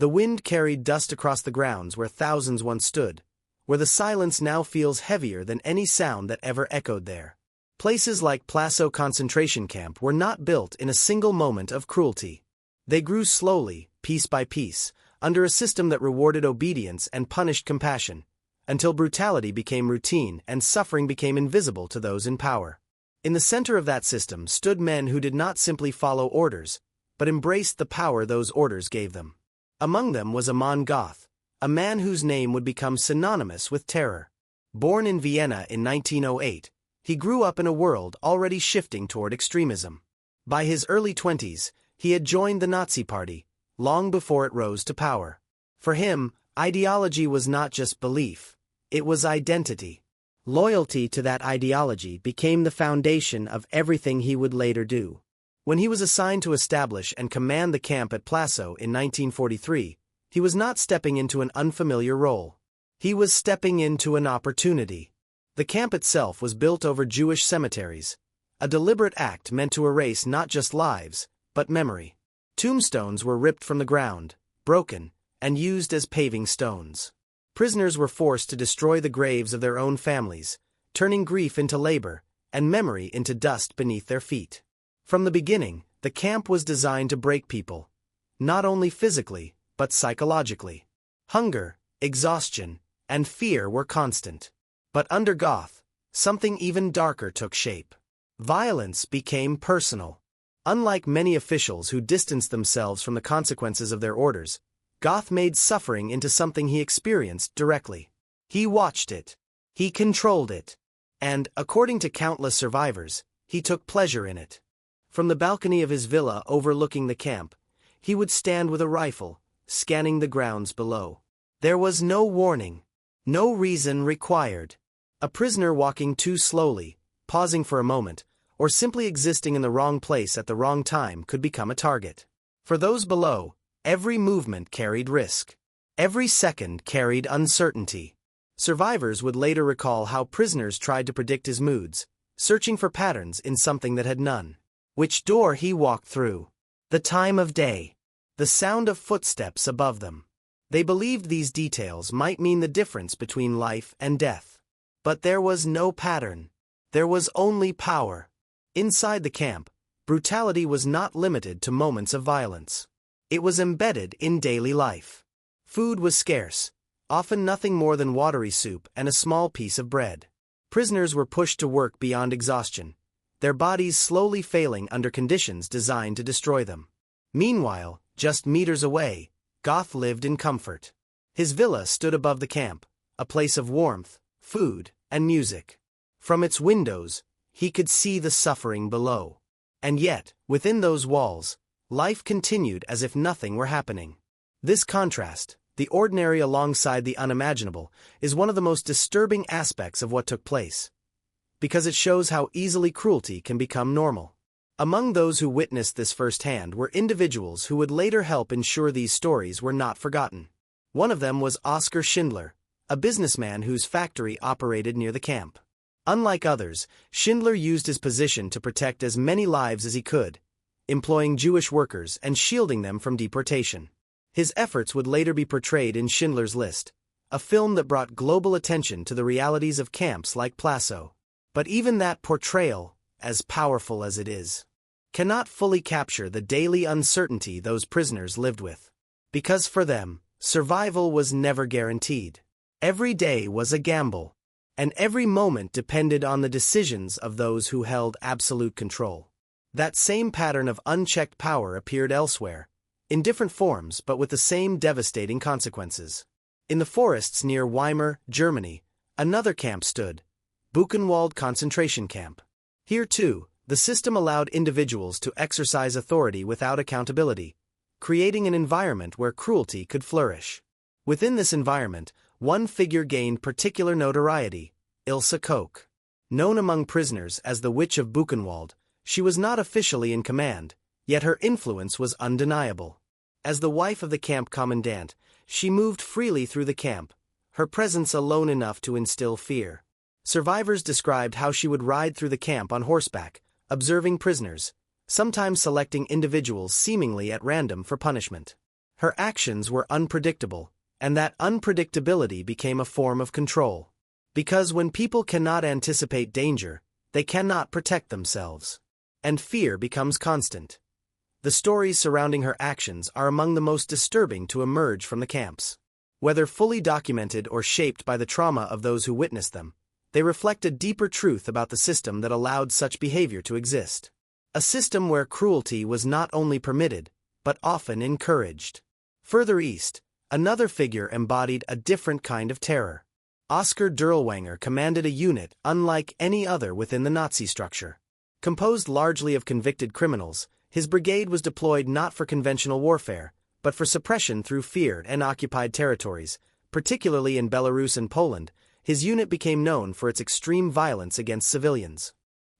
The wind carried dust across the grounds where thousands once stood, where the silence now feels heavier than any sound that ever echoed there. Places like Plaszow concentration camp were not built in a single moment of cruelty. They grew slowly, piece by piece, under a system that rewarded obedience and punished compassion, until brutality became routine and suffering became invisible to those in power. In the center of that system stood men who did not simply follow orders, but embraced the power those orders gave them. Among them was Amon Goth, a man whose name would become synonymous with terror. Born in Vienna in 1908, he grew up in a world already shifting toward extremism. By his early 20s, he had joined the Nazi Party, long before it rose to power. For him, ideology was not just belief, it was identity. Loyalty to that ideology became the foundation of everything he would later do. When he was assigned to establish and command the camp at Plaszow in 1943, he was not stepping into an unfamiliar role. He was stepping into an opportunity. The camp itself was built over Jewish cemeteries, a deliberate act meant to erase not just lives, but memory. Tombstones were ripped from the ground, broken, and used as paving stones. Prisoners were forced to destroy the graves of their own families, turning grief into labor, and memory into dust beneath their feet. From the beginning, the camp was designed to break people, not only physically, but psychologically. Hunger, exhaustion, and fear were constant. But under Goth, something even darker took shape. Violence became personal. Unlike many officials who distanced themselves from the consequences of their orders, Goth made suffering into something he experienced directly. He watched it. He controlled it. And, according to countless survivors, he took pleasure in it. From the balcony of his villa overlooking the camp, he would stand with a rifle, scanning the grounds below. There was no warning, no reason required. A prisoner walking too slowly, pausing for a moment, or simply existing in the wrong place at the wrong time could become a target. For those below, every movement carried risk. Every second carried uncertainty. Survivors would later recall how prisoners tried to predict his moods, searching for patterns in something that had none. Which door he walked through, the time of day, the sound of footsteps above them. They believed these details might mean the difference between life and death. But there was no pattern. There was only power. Inside the camp, brutality was not limited to moments of violence. It was embedded in daily life. Food was scarce, often nothing more than watery soup and a small piece of bread. Prisoners were pushed to work beyond exhaustion, their bodies slowly failing under conditions designed to destroy them. Meanwhile, just meters away, Goth lived in comfort. His villa stood above the camp, a place of warmth, food, and music. From its windows, he could see the suffering below. And yet, within those walls, life continued as if nothing were happening. This contrast, the ordinary alongside the unimaginable, is one of the most disturbing aspects of what took place, because it shows how easily cruelty can become normal. Among those who witnessed this firsthand were individuals who would later help ensure these stories were not forgotten. One of them was Oskar Schindler, a businessman whose factory operated near the camp. Unlike others, Schindler used his position to protect as many lives as he could, employing Jewish workers and shielding them from deportation. His efforts would later be portrayed in Schindler's List, a film that brought global attention to the realities of camps like Plaszow. But even that portrayal, as powerful as it is, cannot fully capture the daily uncertainty those prisoners lived with. Because for them, survival was never guaranteed. Every day was a gamble, and every moment depended on the decisions of those who held absolute control. That same pattern of unchecked power appeared elsewhere, in different forms but with the same devastating consequences. In the forests near Weimar, Germany, another camp stood, Buchenwald concentration camp. Here too, the system allowed individuals to exercise authority without accountability, creating an environment where cruelty could flourish. Within this environment, one figure gained particular notoriety, Ilse Koch. Known among prisoners as the Witch of Buchenwald, she was not officially in command, yet her influence was undeniable. As the wife of the camp commandant, she moved freely through the camp, her presence alone enough to instill fear. Survivors described how she would ride through the camp on horseback, observing prisoners, sometimes selecting individuals seemingly at random for punishment. Her actions were unpredictable, and that unpredictability became a form of control. Because when people cannot anticipate danger, they cannot protect themselves. And fear becomes constant. The stories surrounding her actions are among the most disturbing to emerge from the camps. Whether fully documented or shaped by the trauma of those who witnessed them, they reflect a deeper truth about the system that allowed such behavior to exist. A system where cruelty was not only permitted, but often encouraged. Further east, another figure embodied a different kind of terror. Oskar Dirlewanger commanded a unit unlike any other within the Nazi structure. Composed largely of convicted criminals, his brigade was deployed not for conventional warfare, but for suppression through fear in occupied territories, particularly in Belarus and Poland. His unit became known for its extreme violence against civilians.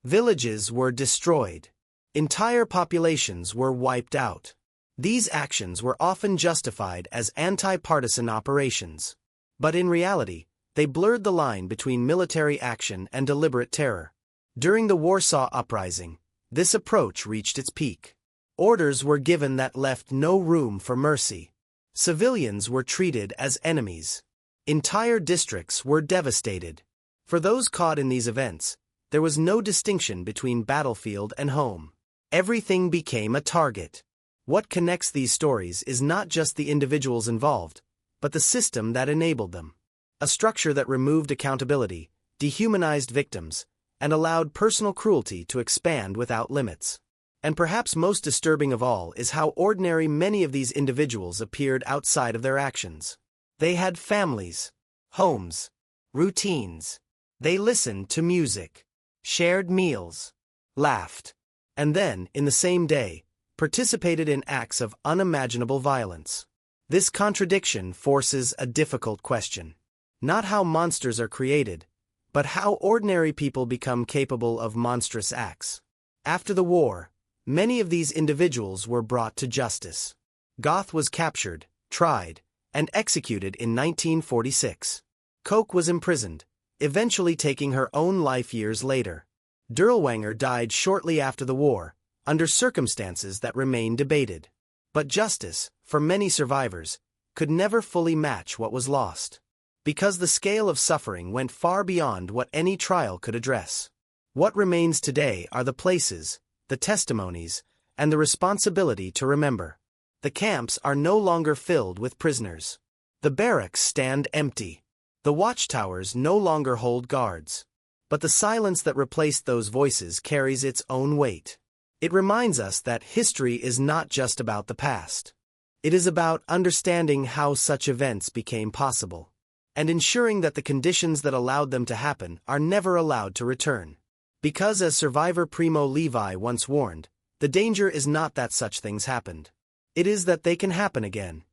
Villages were destroyed. Entire populations were wiped out. These actions were often justified as anti-partisan operations. But in reality, they blurred the line between military action and deliberate terror. During the Warsaw Uprising, this approach reached its peak. Orders were given that left no room for mercy. Civilians were treated as enemies. Entire districts were devastated. For those caught in these events, there was no distinction between battlefield and home. Everything became a target. What connects these stories is not just the individuals involved, but the system that enabled them. A structure that removed accountability, dehumanized victims, and allowed personal cruelty to expand without limits. And perhaps most disturbing of all is how ordinary many of these individuals appeared outside of their actions. They had families, homes, routines. They listened to music, shared meals, laughed, and then, in the same day, participated in acts of unimaginable violence. This contradiction forces a difficult question. Not how monsters are created, but how ordinary people become capable of monstrous acts. After the war, many of these individuals were brought to justice. Goth was captured, tried, and executed in 1946. Koch was imprisoned, eventually taking her own life years later. Dirlewanger died shortly after the war, under circumstances that remain debated. But justice, for many survivors, could never fully match what was lost. Because the scale of suffering went far beyond what any trial could address. What remains today are the places, the testimonies, and the responsibility to remember. The camps are no longer filled with prisoners. The barracks stand empty. The watchtowers no longer hold guards. But the silence that replaced those voices carries its own weight. It reminds us that history is not just about the past. It is about understanding how such events became possible, and ensuring that the conditions that allowed them to happen are never allowed to return. Because as survivor Primo Levi once warned, the danger is not that such things happened. It is that they can happen again.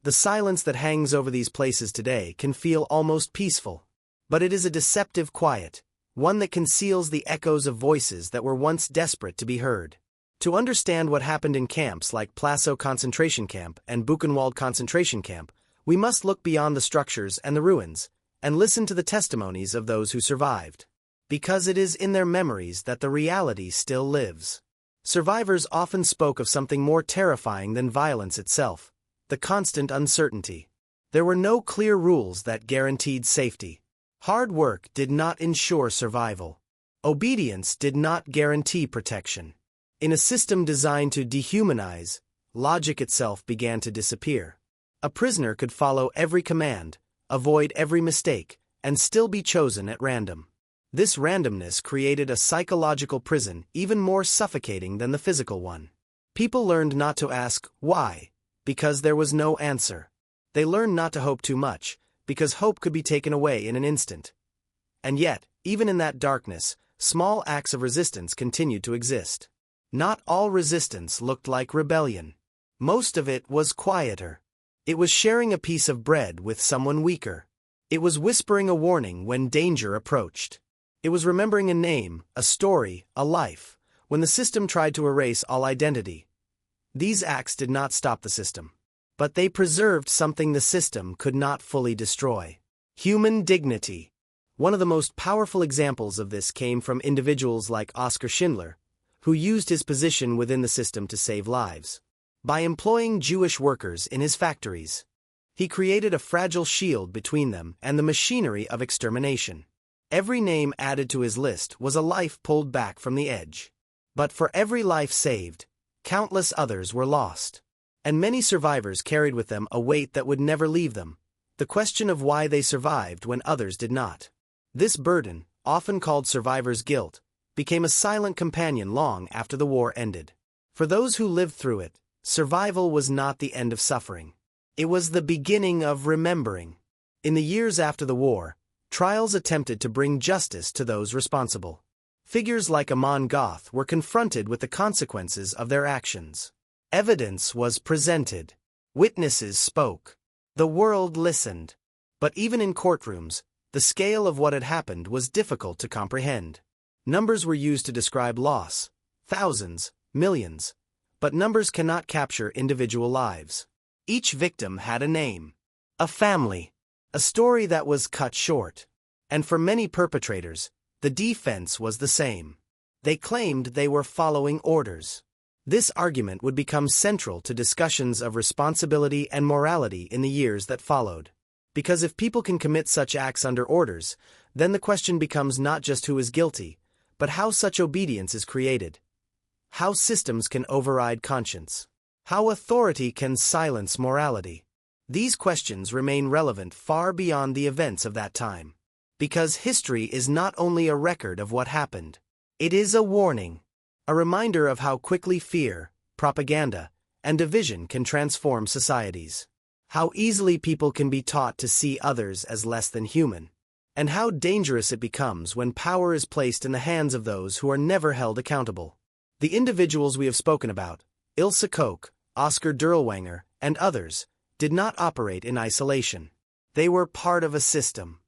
The silence that hangs over these places today can feel almost peaceful. But it is a deceptive quiet, one that conceals the echoes of voices that were once desperate to be heard. To understand what happened in camps like Plazow concentration camp and Buchenwald concentration camp, we must look beyond the structures and the ruins, and listen to the testimonies of those who survived. Because it is in their memories that the reality still lives. Survivors often spoke of something more terrifying than violence itself, the constant uncertainty. There were no clear rules that guaranteed safety. Hard work did not ensure survival. Obedience did not guarantee protection. In a system designed to dehumanize, logic itself began to disappear. A prisoner could follow every command, avoid every mistake, and still be chosen at random. This randomness created a psychological prison even more suffocating than the physical one. People learned not to ask, why, because there was no answer. They learned not to hope too much, because hope could be taken away in an instant. And yet, even in that darkness, small acts of resistance continued to exist. Not all resistance looked like rebellion. Most of it was quieter. It was sharing a piece of bread with someone weaker. It was whispering a warning when danger approached. It was remembering a name, a story, a life, when the system tried to erase all identity. These acts did not stop the system. But they preserved something the system could not fully destroy. Human dignity. One of the most powerful examples of this came from individuals like Oskar Schindler, who used his position within the system to save lives. by employing Jewish workers in his factories. He created a fragile shield between them and the machinery of extermination. Every name added to his list was a life pulled back from the edge. But for every life saved, countless others were lost. And many survivors carried with them a weight that would never leave them, the question of why they survived when others did not. This burden, often called survivor's guilt, became a silent companion long after the war ended. For those who lived through it, survival was not the end of suffering. It was the beginning of remembering. In the years after the war, trials attempted to bring justice to those responsible. Figures like Amon Goth were confronted with the consequences of their actions. Evidence was presented. Witnesses spoke. The world listened. But even in courtrooms, the scale of what had happened was difficult to comprehend. Numbers were used to describe loss, thousands, millions. But numbers cannot capture individual lives. Each victim had a name, a family, a story that was cut short. And for many perpetrators, the defense was the same. They claimed they were following orders. This argument would become central to discussions of responsibility and morality in the years that followed. Because if people can commit such acts under orders, then the question becomes not just who is guilty, but how such obedience is created. How systems can override conscience. How authority can silence morality. These questions remain relevant far beyond the events of that time. Because history is not only a record of what happened. It is a warning. A reminder of how quickly fear, propaganda, and division can transform societies. How easily people can be taught to see others as less than human. And how dangerous it becomes when power is placed in the hands of those who are never held accountable. The individuals we have spoken about, Ilse Koch, Oscar Dirlewanger, and others, did not operate in isolation. They were part of a system.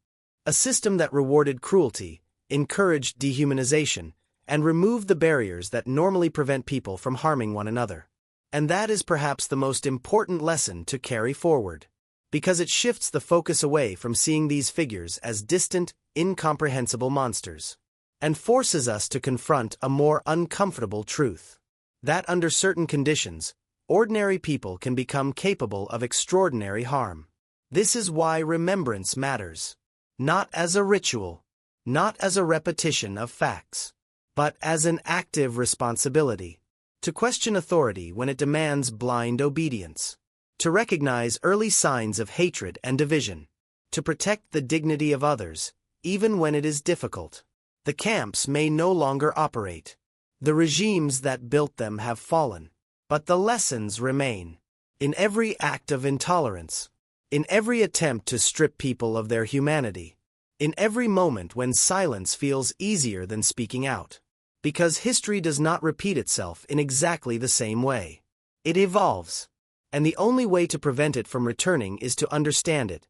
A system that rewarded cruelty, encouraged dehumanization, and removed the barriers that normally prevent people from harming one another. And that is perhaps the most important lesson to carry forward. Because it shifts the focus away from seeing these figures as distant, incomprehensible monsters. And forces us to confront a more uncomfortable truth. That under certain conditions, ordinary people can become capable of extraordinary harm. This is why remembrance matters. Not as a ritual, not as a repetition of facts, but as an active responsibility. To question authority when it demands blind obedience. To recognize early signs of hatred and division. To protect the dignity of others, even when it is difficult. The camps may no longer operate. The regimes that built them have fallen. But the lessons remain. In every act of intolerance. In every attempt to strip people of their humanity. In every moment when silence feels easier than speaking out. Because history does not repeat itself in exactly the same way. It evolves. And the only way to prevent it from returning is to understand it.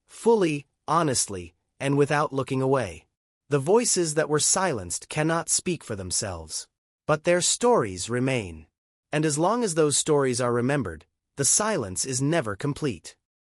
Fully, honestly, and without looking away. The voices that were silenced cannot speak for themselves. But their stories remain. And as long as those stories are remembered, the silence is never complete.